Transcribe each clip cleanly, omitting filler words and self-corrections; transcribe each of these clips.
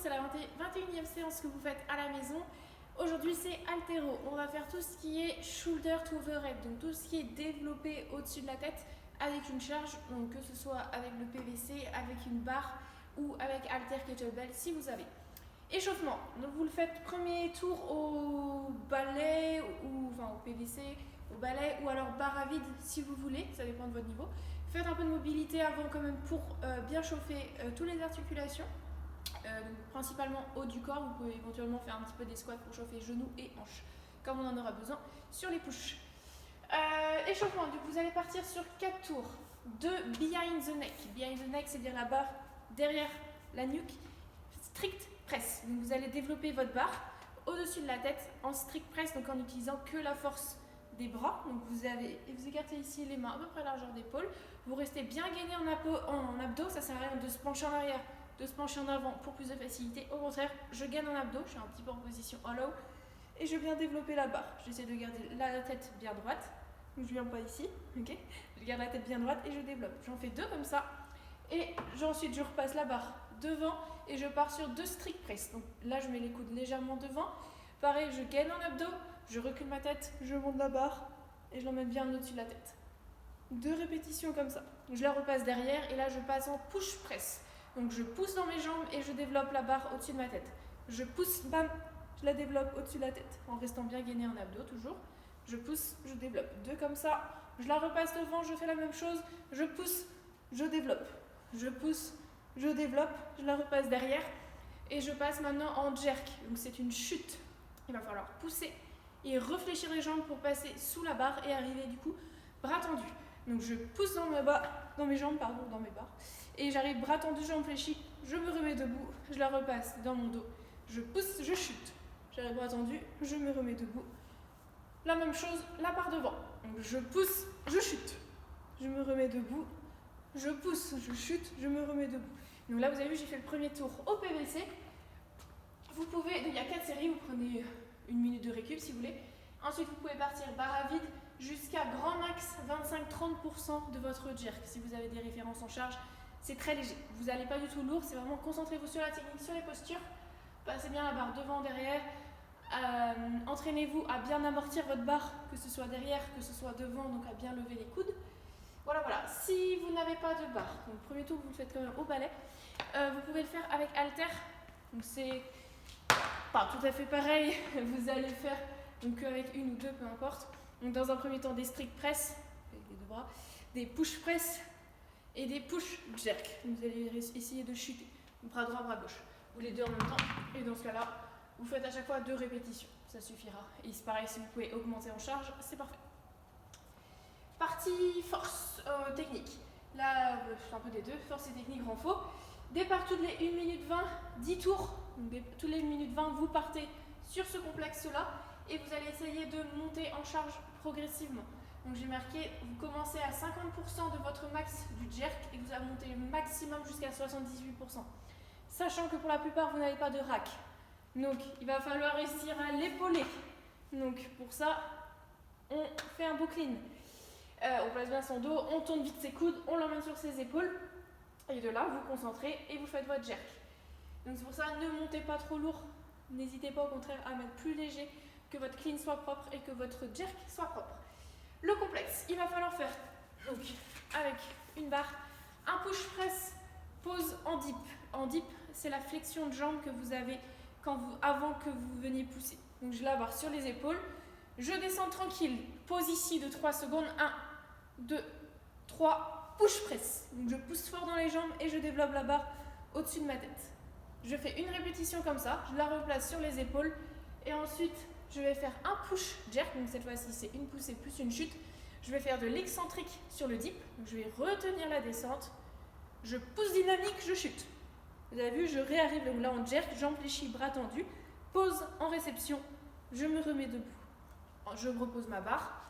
c'est la 21e séance que vous faites à la maison. Aujourd'hui c'est haltéro, on va faire tout ce qui est shoulder to overhead, donc tout ce qui est développé au-dessus de la tête avec une charge, donc que ce soit avec le PVC, avec une barre ou avec halter kettlebell si vous avez. Échauffement, donc vous le faites premier tour au balai ou enfin au PVC, au balai ou alors barre à vide si vous voulez, ça dépend de votre niveau. Faites un peu de mobilité avant quand même pour bien chauffer toutes les articulations, donc principalement haut du corps. Vous pouvez éventuellement faire un petit peu des squats pour chauffer genoux et hanches comme on en aura besoin sur les push. Échauffement, donc vous allez partir sur 4 tours de behind the neck. Behind the neck, c'est-à-dire la barre derrière la nuque, strict press. Donc vous allez développer votre barre au-dessus de la tête en strict press, donc en utilisant que la force des bras. Donc vous écartez ici les mains à peu près largeur d'épaule. Vous restez bien gainé en abdos, ça sert à rien de se pencher en arrière, de se pencher en avant pour plus de facilité. Au contraire, je gagne en abdos, je suis un petit peu en position hollow et je viens développer la barre. J'essaie de garder la tête bien droite, donc je viens pas ici, ok. Je garde la tête bien droite et je développe. J'en fais 2 comme ça et ensuite je repasse la barre devant et je pars sur 2 strict press. Donc là je mets les coudes légèrement devant. Pareil, je gaine en abdos, je recule ma tête, je monte la barre et je l'emmène bien au-dessus de la tête. 2 répétitions comme ça. Je la repasse derrière et là je passe en push press. Donc je pousse dans mes jambes et je développe la barre au-dessus de ma tête. Je pousse, bam, je la développe au-dessus de la tête en restant bien gainé en abdos toujours. Je pousse, je développe. 2 comme ça. Je la repasse devant, je fais la même chose. Je pousse, je développe. Je pousse, je développe. Je la repasse derrière. Et je passe maintenant en jerk. Donc c'est une chute. Il va falloir pousser et réfléchir les jambes pour passer sous la barre et arriver du coup bras tendus. Donc je pousse dans mes jambes, dans mes barres. Et j'arrive bras tendus, jambes fléchies. Je me remets debout. Je la repasse dans mon dos. Je pousse, je chute. J'arrive bras tendus, je me remets debout. La même chose, la barre devant. Donc je pousse, je chute. Je me remets debout. Je pousse, je chute, je me remets debout. Donc là, vous avez vu, j'ai fait le premier tour au PVC. Vous pouvez, donc il y a 4 séries, vous prenez 1 minute de récup si vous voulez. Ensuite, vous pouvez partir barre à vide jusqu'à grand max 25-30% de votre jerk. Si vous avez des références en charge, c'est très léger. Vous n'allez pas du tout lourd, c'est vraiment concentrez-vous sur la technique, sur les postures. Passez bien la barre devant, derrière. Entraînez-vous à bien amortir votre barre, que ce soit derrière, que ce soit devant, donc à bien lever les coudes. Voilà. Si vous n'avez pas de barre, donc premier tour vous le faites quand même au balai, vous pouvez le faire avec halter. Donc c'est pas tout à fait pareil. Vous allez le faire donc avec 1 ou 2, peu importe. Donc dans un premier temps des strict press avec les 2 bras, des push press et des push jerk. Vous allez essayer de chuter, bras droit, bras gauche, ou les 2 en même temps. Et dans ce cas-là, vous faites à chaque fois 2 répétitions, ça suffira. Et c'est pareil, si vous pouvez augmenter en charge, c'est parfait. Partie force technique. Là, un peu des 2, force et technique renfo. Départ toutes les 1 minute 20, 10 tours. Donc, toutes les 1 minute 20, vous partez sur ce complexe-là et vous allez essayer de monter en charge progressivement. Donc j'ai marqué, vous commencez à 50% de votre max du jerk et vous allez monter maximum jusqu'à 78%. Sachant que pour la plupart, vous n'avez pas de rack. Donc il va falloir réussir à l'épauler. Donc pour ça, on fait un beau clean. On place bien son dos, on tourne vite ses coudes, on l'emmène sur ses épaules. Et de là, vous concentrez et vous faites votre jerk. Donc c'est pour ça, ne montez pas trop lourd. N'hésitez pas au contraire à mettre plus léger, que votre clean soit propre et que votre jerk soit propre. Le complexe, il va falloir faire donc avec une barre, un push press, pause en dip. En dip, c'est la flexion de jambe que vous avez avant que vous veniez pousser. Donc je la barre sur les épaules, je descends tranquille, pause ici de 3 secondes, 1, 2, 3, push press. Donc je pousse fort dans les jambes et je développe la barre au-dessus de ma tête. Je fais une répétition comme ça, je la replace sur les épaules et ensuite je vais faire un push jerk, donc cette fois-ci c'est une poussée plus une chute. Je vais faire de l'excentrique sur le dip, donc je vais retenir la descente, je pousse dynamique, je chute. Vous avez vu, je réarrive donc là en jerk, jambes fléchies, bras tendus, pause en réception, je me remets debout. Je repose ma barre,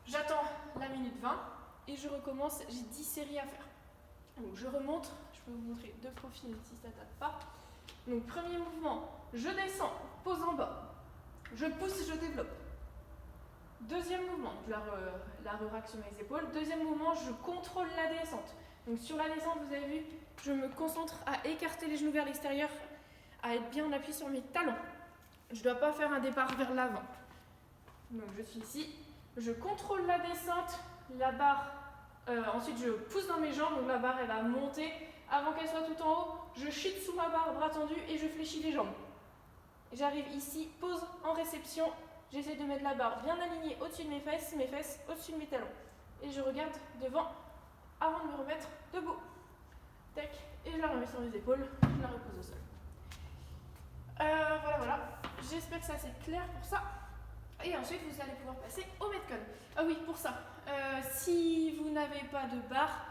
j'attends la minute 20 et je recommence, j'ai 10 séries à faire. Donc je remonte, je peux vous montrer 2 profils si ça ne tape pas. Donc premier mouvement, je descends, pose en bas, je pousse, je développe. Deuxième mouvement, je la re-rack sur mes épaules. Deuxième mouvement, je contrôle la descente. Donc sur la descente, vous avez vu, je me concentre à écarter les genoux vers l'extérieur, à être bien en appui sur mes talons. Je ne dois pas faire un départ vers l'avant. Donc je suis ici, je contrôle la descente, la barre, ensuite je pousse dans mes jambes, donc la barre elle va monter. Avant qu'elle soit tout en haut, je chute sous ma barre, bras tendus, et je fléchis les jambes. J'arrive ici, pause en réception, j'essaie de mettre la barre bien alignée au-dessus de mes fesses au-dessus de mes talons. Et je regarde devant avant de me remettre debout. Tac, et je la remets sur les épaules, je la repose au sol. Voilà. J'espère que ça c'est clair pour ça. Et ensuite, vous allez pouvoir passer au Metcon. Ah oui, pour ça, si vous n'avez pas de barre,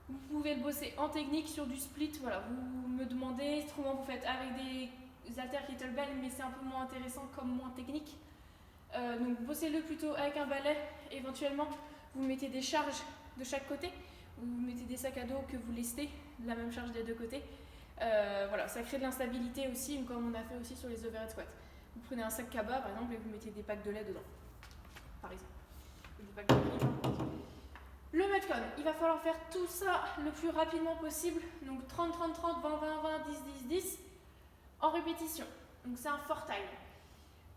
vous pouvez le bosser en technique sur du split. Voilà, vous me demandez comment vous faites avec des haltères kettlebell, mais c'est un peu moins intéressant comme moins technique. Donc bossez-le plutôt avec un balai. Éventuellement, vous mettez des charges de chaque côté. Vous mettez des sacs à dos que vous lestez, la même charge des deux côtés. Voilà, ça crée de l'instabilité aussi, comme on a fait aussi sur les overhead squats. Vous prenez un sac cabas par exemple et vous mettez des packs de lait dedans, par exemple. Ou des packs de riz, par exemple. Le Metcon, il va falloir faire tout ça le plus rapidement possible. Donc 30, 30, 30, 20, 20, 20, 10, 10, 10 en répétition. Donc c'est un fort time.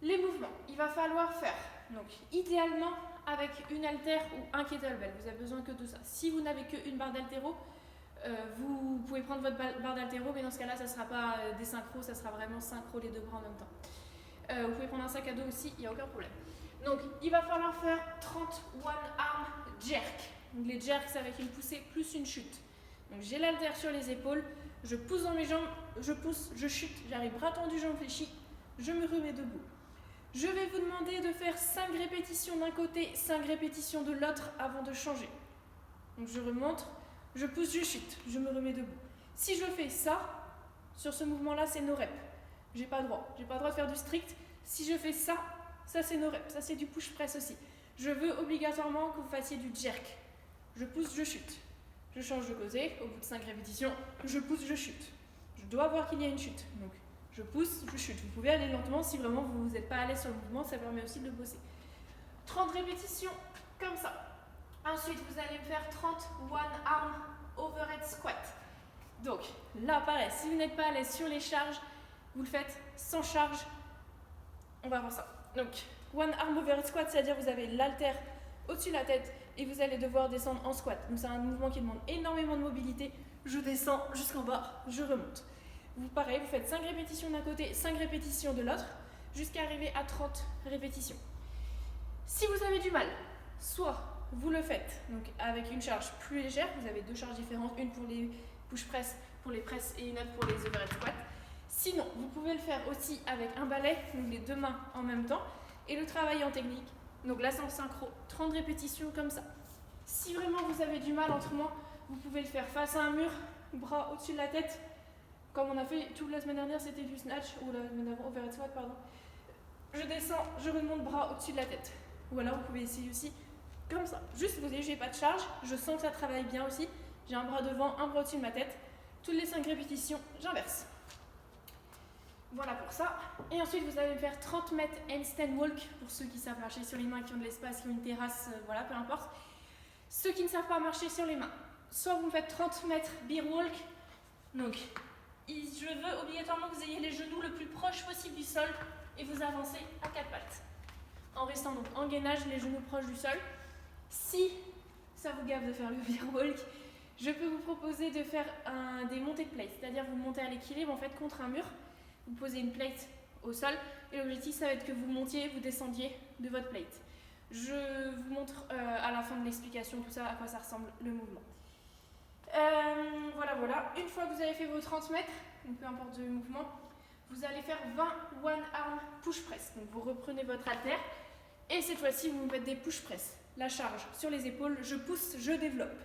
Les mouvements, il va falloir faire, donc idéalement avec une haltère ou un kettlebell. Vous avez besoin que de ça. Si vous n'avez qu'une barre d'haltéro, vous pouvez prendre votre barre d'haltéro, mais dans ce cas-là, ça ne sera pas des synchros, ça sera vraiment synchro les deux bras en même temps. Vous pouvez prendre un sac à dos aussi, il n'y a aucun problème. Donc, il va falloir faire 30 one arm jerk. Donc, les jerks, c'est avec une poussée plus une chute. Donc, j'ai l'haltère sur les épaules, je pousse dans mes jambes, je pousse, je chute, j'arrive bras tendus, jambes fléchies, je me remets debout. Je vais vous demander de faire 5 répétitions d'un côté, 5 répétitions de l'autre avant de changer. Donc, je remonte. Je pousse, je chute, je me remets debout. Si je fais ça, sur ce mouvement-là, c'est no rep. J'ai pas le droit de faire du strict. Si je fais ça, ça c'est no rep. Ça c'est du push press aussi. Je veux obligatoirement que vous fassiez du jerk. Je pousse, je chute. Je change de côté, au bout de 5 répétitions, je pousse, je chute. Je dois voir qu'il y a une chute. Donc, je pousse, je chute. Vous pouvez aller lentement si vraiment vous n'êtes pas à l'aise sur le mouvement, ça permet aussi de le bosser. 30 répétitions, comme ça. Ensuite, vous allez me faire 30 one arm overhead squat. Donc, là, pareil, si vous n'êtes pas à l'aise sur les charges, vous le faites sans charge. On va voir ça. Donc, one arm overhead squat, c'est-à-dire vous avez l'haltère au-dessus de la tête et vous allez devoir descendre en squat. Donc, c'est un mouvement qui demande énormément de mobilité. Je descends jusqu'en bas, je remonte. Vous, pareil, vous faites 5 répétitions d'un côté, 5 répétitions de l'autre, jusqu'à arriver à 30 répétitions. Si vous avez du mal, soit vous le faites donc avec une charge plus légère, vous avez 2 charges différentes, une pour les push press, pour les presses et une autre pour les overhead squats. Sinon, vous pouvez le faire aussi avec un balai, donc les 2 mains en même temps, et le travail en technique. Donc là, c'est en synchro, 30 répétitions comme ça. Si vraiment vous avez du mal autrement, vous pouvez le faire face à un mur, bras au-dessus de la tête, comme on a fait toute la semaine dernière, c'était du snatch, ou la semaine d'avant, overhead squat, pardon. Je descends, je remonte bras au-dessus de la tête. Ou alors, vous pouvez essayer aussi comme ça. Juste, vous voyez, j'ai pas de charge, je sens que ça travaille bien aussi. J'ai un bras devant, un bras au-dessus de ma tête. Toutes les 5 répétitions, j'inverse. Voilà pour ça. Et ensuite, vous allez faire 30 mètres handstand walk pour ceux qui savent marcher sur les mains, qui ont de l'espace, qui ont une terrasse, voilà, peu importe. Ceux qui ne savent pas marcher sur les mains, soit vous faites 30 mètres bear walk. Donc, je veux obligatoirement que vous ayez les genoux le plus proche possible du sol et vous avancez à 4 pattes. En restant donc en gainage, les genoux proches du sol. Si ça vous gave de faire le bear walk, je peux vous proposer de faire des montées de plate, c'est-à-dire vous montez à l'équilibre en fait contre un mur, vous posez une plate au sol et l'objectif ça va être que vous montiez, vous descendiez de votre plate. Je vous montre à la fin de l'explication tout ça à quoi ça ressemble le mouvement. Voilà. Une fois que vous avez fait vos 30 mètres, donc peu importe le mouvement, vous allez faire 20 one arm push press. Donc vous reprenez votre haltère et cette fois-ci vous faites des push press. La charge sur les épaules, je pousse, je développe.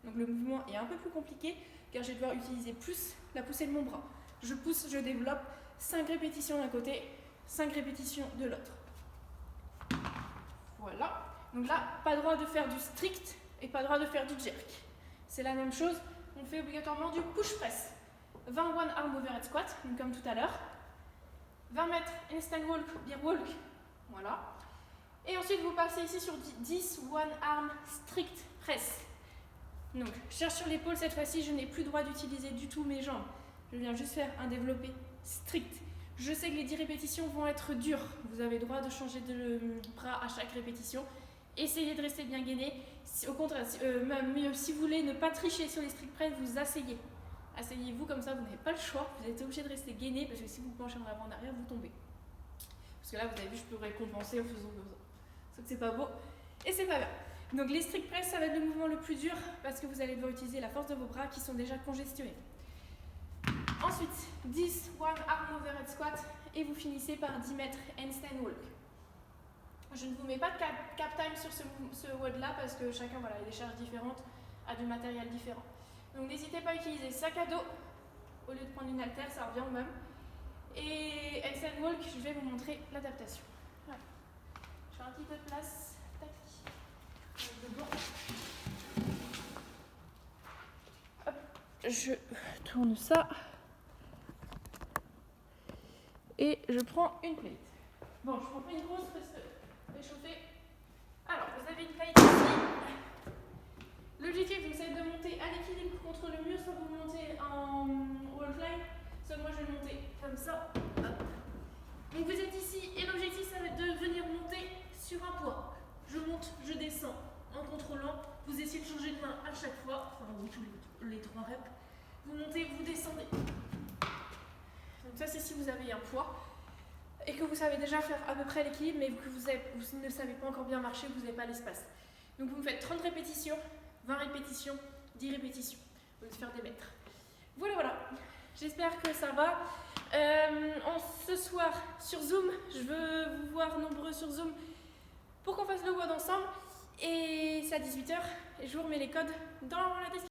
Donc le mouvement est un peu plus compliqué car je vais devoir utiliser plus la poussée de mon bras. Je pousse, je développe, 5 répétitions d'un côté, 5 répétitions de l'autre. Voilà. Donc là, pas droit de faire du strict et pas droit de faire du jerk. C'est la même chose, on fait obligatoirement du push press. 20 one arm overhead squat, donc comme tout à l'heure. 20 mètres handstand walk, bear walk. Voilà. Et ensuite, vous passez ici sur 10 one arm strict press. Donc, je cherche sur l'épaule, cette fois-ci, je n'ai plus le droit d'utiliser du tout mes jambes. Je viens juste faire un développé strict. Je sais que les 10 répétitions vont être dures. Vous avez le droit de changer de bras à chaque répétition. Essayez de rester bien gainé. Au contraire, même mieux, si vous voulez ne pas tricher sur les strict press, vous asseyez. Asseyez-vous comme ça, vous n'avez pas le choix. Vous êtes obligé de rester gainé parce que si vous penchez en avant en arrière, vous tombez. Parce que là, vous avez vu, je pourrais compenser en faisant comme ça. Sauf que c'est pas beau et c'est pas bien. Donc les strict press, ça va être le mouvement le plus dur parce que vous allez devoir utiliser la force de vos bras qui sont déjà congestionnés. Ensuite, 10 one arm overhead squat et vous finissez par 10 mètres handstand walk. Je ne vous mets pas de cap time sur ce WOD là parce que chacun a des charges différentes, a du matériel différent. Donc n'hésitez pas à utiliser sac à dos au lieu de prendre une haltère, ça revient au même. Et handstand walk, je vais vous montrer l'adaptation. Voilà. Je fais un petit peu de place. Tac. Hop. Je tourne ça. Et je prends une plate. Bon, je prends pas une grosse parce que réchauffer. Alors, vous avez une plate ici. L'objectif, c'est de monter à l'équilibre contre le mur, soit vous montez en wall fly, soit moi je vais monter comme ça. Hop. Donc vous êtes ici et l'objectif, ça va être de venir monter sur un poids. Je monte, je descends en contrôlant. Vous essayez de changer de main à chaque fois, enfin oui, tous les 3 reps. Vous montez, vous descendez. Donc ça, c'est si vous avez un poids et que vous savez déjà faire à peu près l'équilibre, mais que vous ne savez pas encore bien marcher, vous n'avez pas l'espace. Donc vous me faites 30 répétitions, 20 répétitions, 10 répétitions, au lieu de faire des mètres. Voilà. J'espère que ça va. Ce soir, sur Zoom, je veux vous voir nombreux sur Zoom pour qu'on fasse le WOD ensemble. Et c'est à 18h, et je vous remets les codes dans la description.